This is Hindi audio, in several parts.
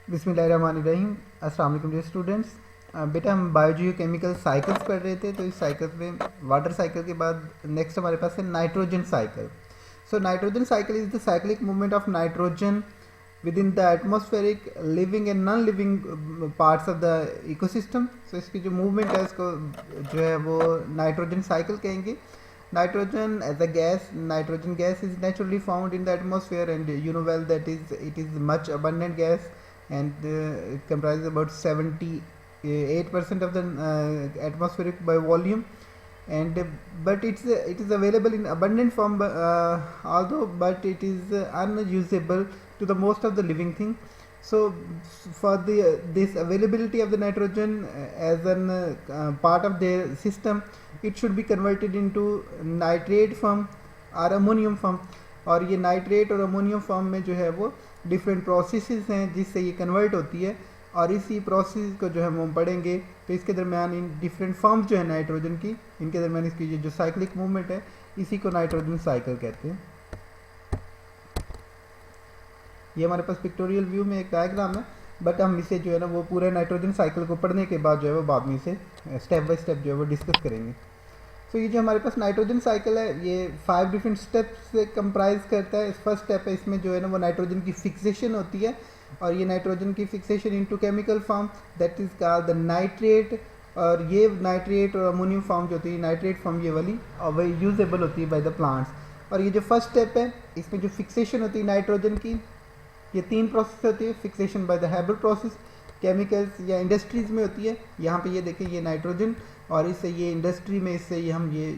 बिस्मिल्लाहिर्रहमानिर्रहीम। अस्सलाम वालेकुम डियर स्टूडेंट्स। बेटा हम बायोजियोकेमिकल साइकिल्स पढ़ रहे थे, तो इस साइकिल में वाटर साइकिल के बाद नेक्स्ट हमारे पास है nitrogen cycle. So nitrogen cycle is the cyclic movement of nitrogen within the atmospheric living and non living parts of the ecosystem. So इसकी जो मूवमेंट है इसको जो है वो नाइट्रोजन साइकिल कहेंगे। Nitrogen as a gas, nitrogen gas is naturally found in the atmosphere, and you know well that it is much abundant gas, and it comprises about 78% of the atmospheric by volume, and but it is available in abundant form, although but it is unusable to the most of the living thing. So for this availability of the nitrogen as an part of their system, it should be converted into nitrate form or ammonium form. और ये नाइट्रेट और अमोनियम फॉर्म में जो है वो डिफरेंट प्रोसेसेस हैं जिससे ये कन्वर्ट होती है, और इसी प्रोसेस को जो है हम पढ़ेंगे। तो इसके दरमियान इन डिफरेंट फॉर्म्स जो है नाइट्रोजन की, इनके दरमियान इसकी जो साइक्लिक मूवमेंट है इसी को नाइट्रोजन साइकिल कहते हैं। ये हमारे पास पिक्टोरियल व्यू में एक डायग्राम है, बट हम इसे जो है ना वो पूरे नाइट्रोजन साइकिल को पढ़ने के बाद जो है वो बाद में इसे स्टेप बाय स्टेप जो है वो डिस्कस करेंगे। तो ये जो हमारे पास नाइट्रोजन साइकिल है ये 5 डिफरेंट स्टेप्स से कंप्राइज करता है। फर्स्ट स्टेप है, इसमें जो है ना वो नाइट्रोजन की फिक्सेशन होती है, और ये नाइट्रोजन की fixation into chemical form that is called the nitrate. और ये नाइट्रेट और अमोनियम फॉर्म जो होती है नाइट्रेट फॉर्म ये वाली, और वही यूजेबल होती है बाय द प्लांट्स। और ये जो फर्स्ट स्टेप है इसमें जो फिक्सेशन होती है नाइट्रोजन की, ये 3 प्रोसेस होती है। Fixation by the Haber process chemicals या इंडस्ट्रीज़ में होती है। यहाँ पे ये देखें ये नाइट्रोजन, और इससे ये इंडस्ट्री में इससे ये हम ये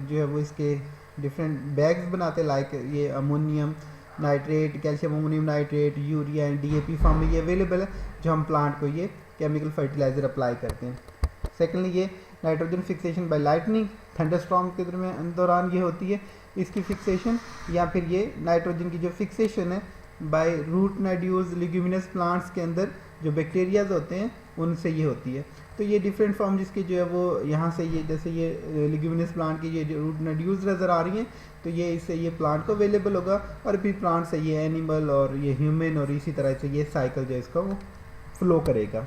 जो है वो इसके डिफरेंट बैग्स बनाते हैं, लाइक ये ammonium nitrate, calcium ammonium nitrate, urea and DAP form में ये अवेलेबल है, जो हम प्लांट को ये केमिकल फर्टिलाइज़र अप्लाई करते हैं। सेकेंडली ये nitrogen fixation by lightning, thunderstorm के दौरान ये होती है इसकी फिक्सेशन। या फिर ये नाइट्रोजन की जो फिक्सेशन है by root nodules leguminous plants के अंदर जो बैक्टीरियाज होते हैं उनसे ये होती है। तो ये डिफरेंट फॉर्म जिसकी जो है वो यहाँ से ये जैसे ये लिग्यूमिनस प्लांट की ये जो रूट नोड्यूल्स नज़र आ रही हैं, तो ये इससे ये प्लांट को अवेलेबल होगा, और फिर प्लांट से ये एनिमल और ये ह्यूमन, और इसी तरह से ये साइकिल जो है इसका वो फ्लो करेगा।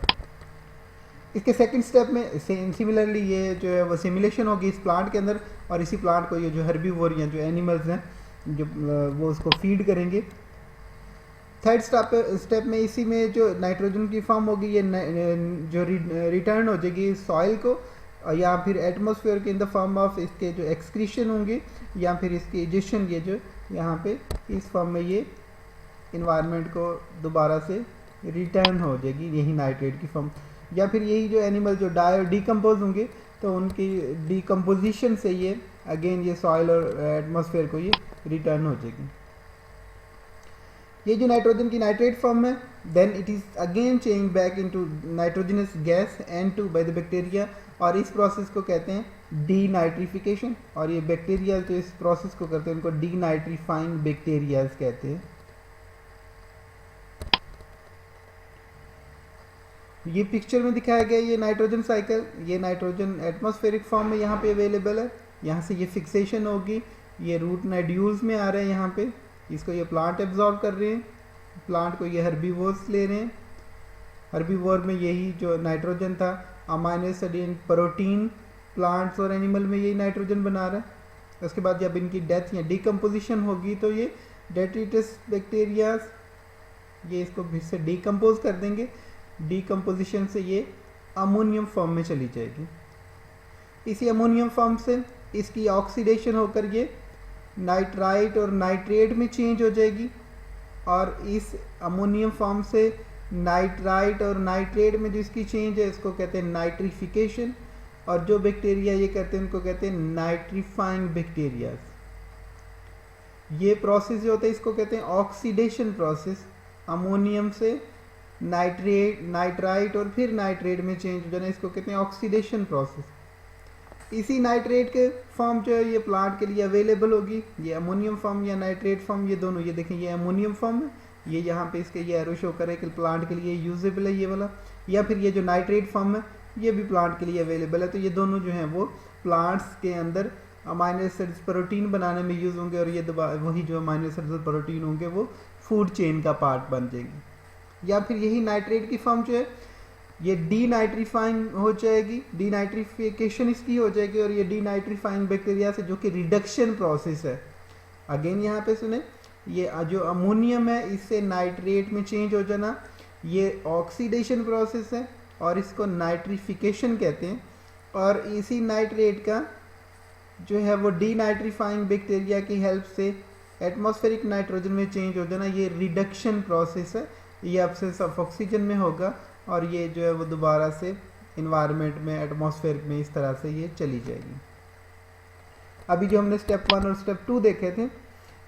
इसके सेकंड स्टेप में सिमिलरली ये जो है वो सिमुलेशन होगी इस प्लांट के अंदर, और इसी प्लांट को ये जो हर्बीवोर या जो एनिमल्स हैं जो वो उसको फीड करेंगे। थर्ड स्टेप में इसी में जो नाइट्रोजन की फॉर्म होगी ये जो रिटर्न हो जाएगी सॉइल को, या फिर एटमॉस्फेयर के इन द फॉर्म ऑफ इसके जो एक्सक्रीशन होंगे, या फिर इसकी इजेशन ये जो यहाँ पे इस फॉर्म में ये इन्वायरमेंट को दोबारा से रिटर्न हो जाएगी यही नाइट्रेट की फॉर्म। या फिर यही जो एनिमल जो डाई और डिकम्पोज होंगे तो उनकी डिकम्पोजिशन से ये अगेन ये सॉइल और एटमॉस्फेयर को ये रिटर्न हो जाएगी। ये जो नाइट्रोजन की नाइट्रेट फॉर्म है, then it is again change back into nitrogenous gas N2 by the bacteria, और इस प्रोसेस को कहते हैं डीनाइट्रिफिकेशन। और ये बैक्टीरिया जो इस प्रोसेस को करते हैं उनको डीनाइट्रीफाइंग बैक्टीरियाज कहते हैं। ये पिक्चर में दिखाया गया ये नाइट्रोजन साइकिल, ये नाइट्रोजन एटमॉस्फेरिक फॉर्म में यहाँ पे अवेलेबल है। यहाँ से ये फिक्सेशन होगी, ये रूट नोड्यूल्स में आ रहे हैं, यहाँ पे इसको ये प्लांट एब्जॉर्ब कर रहे हैं, प्लांट को ये हर्बीवोर्स ले रहे हैं। हर्बीवोर में यही जो नाइट्रोजन था amino acid and protein plants और एनिमल में यही नाइट्रोजन बना रहा है। उसके बाद जब इनकी डेथ या डिकम्पोजिशन होगी तो ये डेट्रिटस बैक्टीरियाज ये इसको फिर से डिकम्पोज कर देंगे। डिकम्पोजिशन से ये अमोनियम फॉर्म में चली जाएगी। इसी अमोनियम फॉर्म से इसकी ऑक्सीडेशन होकर ये नाइट्राइट और नाइट्रेट में चेंज हो जाएगी, और इस अमोनियम फॉर्म से नाइट्राइट और नाइट्रेट में जो इसकी चेंज है इसको कहते हैं नाइट्रिफिकेशन। और जो बैक्टीरिया ये कहते हैं उनको कहते हैं नाइट्रीफाइंग बैक्टीरियाज। ये प्रोसेस जो होता है इसको कहते हैं ऑक्सीडेशन प्रोसेस। अमोनियम से नाइट्रेट, नाइट्राइट और फिर नाइट्रेट में चेंज हो जाना इसको कहते हैं ऑक्सीडेशन प्रोसेस। इसी नाइट्रेट के फॉर्म जो है ये प्लांट के लिए अवेलेबल होगी, ये अमोनियम फॉर्म या नाइट्रेट फॉर्म, ये दोनों। ये देखें ये अमोनियम फॉर्म है, ये यहाँ पे इसके ये एरो शो करे कि प्लांट के लिए यूजेबल है ये वाला। या फिर ये जो नाइट्रेट फॉर्म है ये भी प्लांट के लिए अवेलेबल है। तो ये दोनों जो हैं वो प्लांट्स के अंदर अमाइनो एसिड्स प्रोटीन बनाने में यूज़ होंगे, और ये वही जो अमाइनो एसिड्स प्रोटीन होंगे वो फूड चेन का पार्ट बन जाएंगे। या फिर यही नाइट्रेट की फॉर्म जो है ये डीनाइट्रीफाइंग हो जाएगी, डीनाइट्रिफिकेशन इसकी हो जाएगी, और ये डीनाइट्रीफाइंग बैक्टीरिया से जो कि रिडक्शन प्रोसेस है। अगेन यहाँ पे सुने, ये जो अमोनियम है इससे नाइट्रेट में चेंज हो जाना, ये ऑक्सीडेशन प्रोसेस है और इसको नाइट्रिफिकेशन कहते हैं। और इसी नाइट्रेट का जो है वो डीनाइट्रीफाइंग बैक्टीरिया की हेल्प से एटमॉस्फेरिक नाइट्रोजन में चेंज हो जाना, ये रिडक्शन प्रोसेस है। ये एब्सेंस ऑफ ऑक्सीजन में होगा और ये जो है वो दोबारा से इन्वायरमेंट में, एटमॉस्फेयर में इस तरह से ये चली जाएगी। अभी जो हमने स्टेप 1 और स्टेप 2 देखे थे,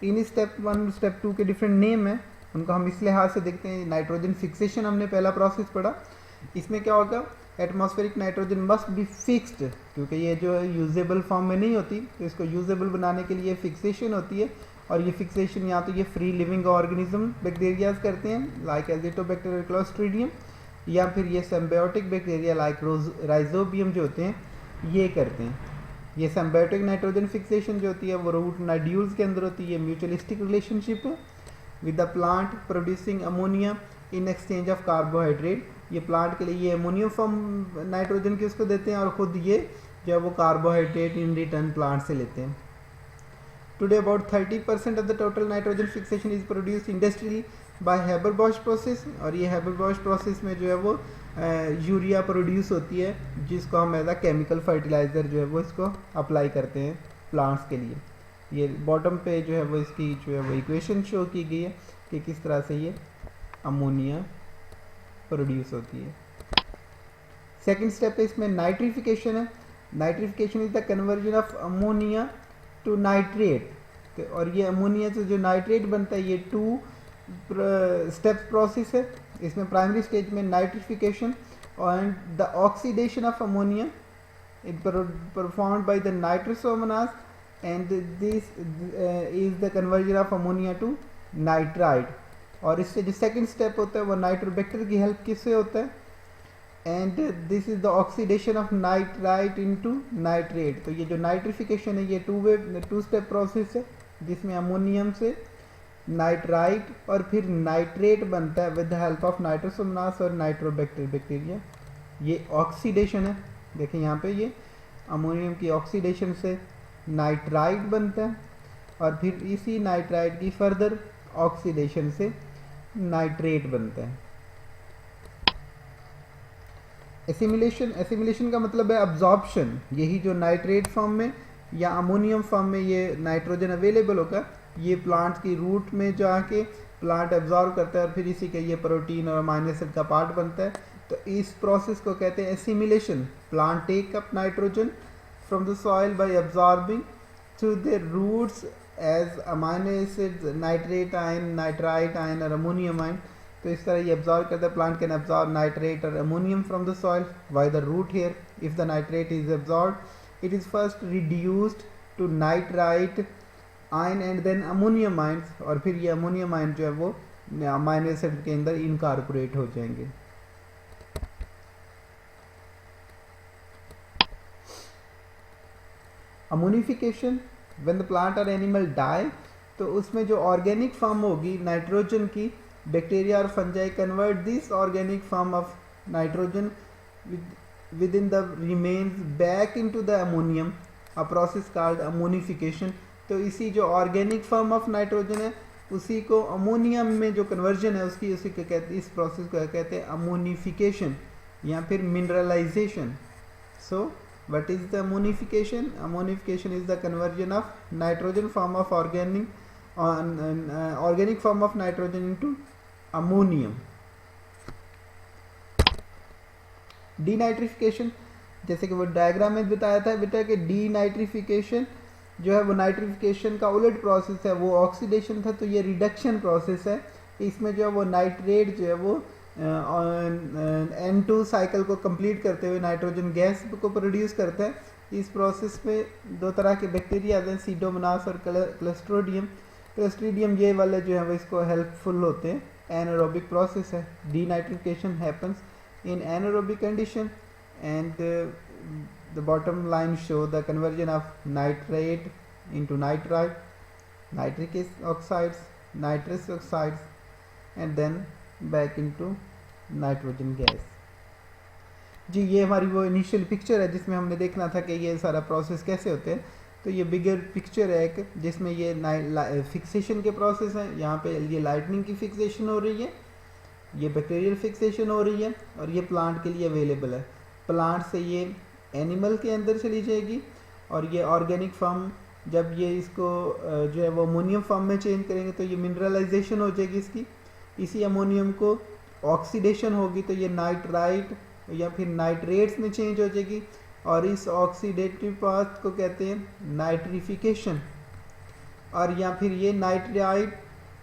इन स्टेप 1 और स्टेप 2 के डिफरेंट नेम है, उनको हम इस लिहाज से देखते हैं। नाइट्रोजन फिक्सेशन हमने पहला प्रोसेस पढ़ा, इसमें क्या होगा, atmospheric nitrogen must be fixed, क्योंकि ये जो है यूजेबल फॉर्म में नहीं होती, तो इसको यूजेबल बनाने के लिए फिक्सेशन होती है। और ये फिक्सेशन या तो ये फ्री लिविंग ऑर्गेनिज्म बैक्टीरियाज करते हैं लाइक एजिटोबैक्टीरिया क्लोस्ट्रीडियम, या फिर ये सिम्बायोटिक बैक्टीरिया लाइक राइजोबियम जो होते हैं ये करते हैं। ये सिम्बायोटिक नाइट्रोजन फिक्सेशन जो होती है वो रूट नोड्यूल्स के अंदर होती है, म्यूचुअलिस्टिक रिलेशनशिप है with the plant producing ammonia in exchange of carbohydrate. ये प्लांट के लिए ये अमोनियम फॉर्म नाइट्रोजन की उसको देते हैं और ख़ुद ये जो है वो कार्बोहाइड्रेट इन रिटर्न प्लांट से लेते हैं। Today about 30% of the total nitrogen fixation is produced industrially by Haber-Bosch process, और ये Haber-Bosch process में जो है वो यूरिया प्रोड्यूस होती है, जिसको हम एज अ केमिकल फर्टिलाइज़र जो है वो इसको अप्लाई करते हैं प्लांट्स के लिए। ये बॉटम पे जो है वो इसकी जो है वो इक्वेशन शो की गई है कि किस तरह से ये अमोनिया प्रोड्यूस होती है। सेकेंड स्टेप है इसमें नाइट्रिफिकेशन है। Nitrification is the conversion of ammonia to nitrate, और ये अमोनिया से जो नाइट्रेट बनता है ये 2 स्टेप प्रोसेस है। इसमें प्राइमरी स्टेज में nitrification and the oxidation of ammonia it performed by the Nitrosomonas, and this is the conversion of ammonia to nitrite. और इससे जो सेकंड स्टेप होता है वो नाइट्रोबैक्टर की हेल्प किससे होता है, and this is the oxidation of nitrite into nitrate. तो ये जो नाइट्रिफिकेशन है ये 2 स्टेप प्रोसेस है, जिसमें अमोनियम से नाइट्राइट और फिर नाइट्रेट बनता है विद द हेल्प ऑफ नाइट्रोसोमनास और नाइट्रोबैक्टर बैक्टीरिया। ये ऑक्सीडेशन है, देखें यहाँ पे ये अमोनियम की ऑक्सीडेशन से नाइट्राइट बनता है और फिर इसी नाइट्राइट की फर्दर ऑक्सीडेशन से नाइट्रेट बनता है। एसिमिलेशन का मतलब है अब्जॉर्प्शन। यही जो नाइट्रेट फॉर्म में या अमोनियम फॉर्म में ये नाइट्रोजन अवेलेबल होगा, ये प्लांट की रूट में जाके प्लांट एब्जॉर्ब करता है और फिर इसी का ये प्रोटीन और अमीनो एसिड का पार्ट बनता है। तो इस प्रोसेस को कहते हैं assimilation. Plant take up nitrogen from the soil by absorbing through their roots as amino acids, nitrate ion, nitrite ion और अमोनियम आयन। तो इस तरह ये एब्जॉर्ब करता है। प्लांट कैन एब्जॉर्ब नाइट्रेट और ammonium from the soil by the root hair. If the nitrate is absorb it is first reduced to nitrite ion and then ammonium ions, और फिर ये अमोनियम आयन जो है वो अमीनो एसिड के अंदर इनकॉर्पोरेट हो जाएंगे। अमोनिफिकेशन, व्हेन द प्लांट और एनिमल डाई, तो उसमें जो ऑर्गेनिक फॉर्म होगी नाइट्रोजन की, बैक्टीरिया और fungi convert this organic form of nitrogen within the remains back into the ammonium, a process called ammonification। तो इसी जो ऑर्गेनिक फॉर्म ऑफ नाइट्रोजन है उसी को अमोनियम में जो कन्वर्जन है उसकी, उसी को कहते, इस प्रोसेस को कहते हैं अमोनिफिकेशन या फिर mineralisation. So what is the ammonification? Ammonification is the conversion of nitrogen form of organic form of nitrogen into ammonium. Denitrification, जैसे कि वो डायग्राम में बताया था बेटा कि डीनाइट्रिफिकेशन जो है वो नाइट्रिफिकेशन का उलट प्रोसेस है, वो ऑक्सीडेशन था, तो ये रिडक्शन प्रोसेस है। इसमें जो है वो नाइट्रेट जो है वो N2 साइकिल को कंप्लीट करते हुए नाइट्रोजन गैस को प्रोड्यूस करता है। इस प्रोसेस में 2 तरह के बैक्टीरिया आते हैं, सीडोमोनास और क्लोस्ट्रीडियम। क्लोस्ट्रीडियम ये वाले जो है वो इसको हेल्पफुल होते हैं। एनारोबिक प्रोसेस है। Denitrification happens in anaerobic condition, and the bottom line show the conversion of nitrate into nitrite, nitric oxides, nitrous oxides, and then back into nitrogen gas. जी ये हमारी वो इनिशियल पिक्चर है जिसमें हमने देखना था कि ये सारा प्रोसेस कैसे होते हैं। तो ये बिगर पिक्चर है एक जिसमें ये फिक्सेशन के प्रोसेस हैं। यहाँ पे ये लाइटनिंग की फिक्सेशन हो रही है, ये बैक्टीरियल फिक्सेशन हो रही है, और ये प्लांट के लिए अवेलेबल है। प्लांट से ये एनिमल के अंदर चली जाएगी, और ये ऑर्गेनिक फॉर्म जब ये इसको जो है वो अमोनियम फॉर्म में चेंज करेंगे तो ये मिनरलाइजेशन हो जाएगी इसकी। इसी अमोनियम को ऑक्सीडेशन होगी तो ये नाइट्राइट या फिर नाइट्रेट्स में चेंज हो जाएगी, और इस ऑक्सीडेटिव पाथ को कहते हैं नाइट्रिफिकेशन। और या फिर ये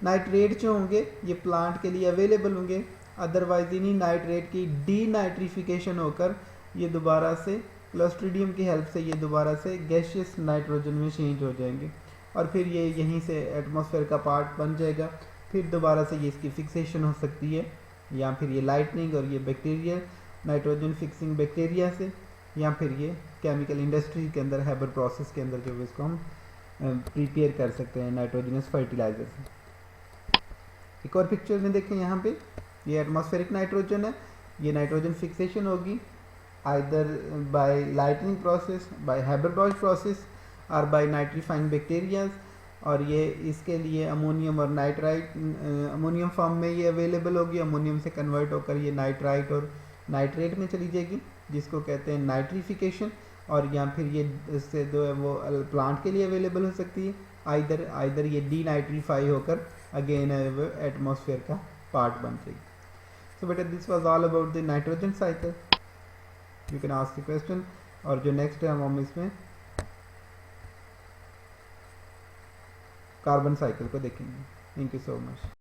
नाइट्रेट जो होंगे ये प्लांट के लिए अवेलेबल होंगे, अदरवाइज इन्हीं नाइट्रेट की डीनाइट्रिफिकेशन होकर ये दोबारा से क्लोस्ट्रीडियम की हेल्प से ये दोबारा से गैसियस नाइट्रोजन में चेंज हो जाएंगे, और फिर ये यहीं से एटमॉस्फेयर का पार्ट बन जाएगा। फिर दोबारा से ये इसकी फिक्सेशन हो सकती है, या फिर ये लाइटनिंग और ये बैक्टीरिया नाइट्रोजन फिक्सिंग बैक्टीरिया से, या फिर ये केमिकल इंडस्ट्री के अंदर हैबर प्रोसेस के अंदर जो इसको हम प्रिपेयर कर सकते हैं नाइट्रोजनस फर्टिलाइजर से। एक और पिक्चर में देखें, यहाँ पे ये एटमॉस्फेरिक नाइट्रोजन है, ये नाइट्रोजन फिक्सेशन होगी either by lightning process, by Haber process और बाय नाइट्रीफाइंग बैक्टीरियाज। और ये इसके लिए अमोनियम और नाइट्राइट अमोनियम फॉर्म में ये अवेलेबल होगी, अमोनियम से कन्वर्ट होकर ये नाइट्राइट और नाइट्रेट में चली जाएगी जिसको कहते हैं नाइट्रिफिकेशन। और या फिर ये इससे जो है वो प्लांट के लिए अवेलेबल हो सकती है, आइदर ये डीनाइट्रीफाई होकर अगेन वो एटमॉस्फेयर का पार्ट बन जाएगी। सो बेटा this was all about the nitrogen cycle. You can ask the question, और जो नेक्स्ट है हम इसमें कार्बन साइकिल को देखेंगे। Thank you so much.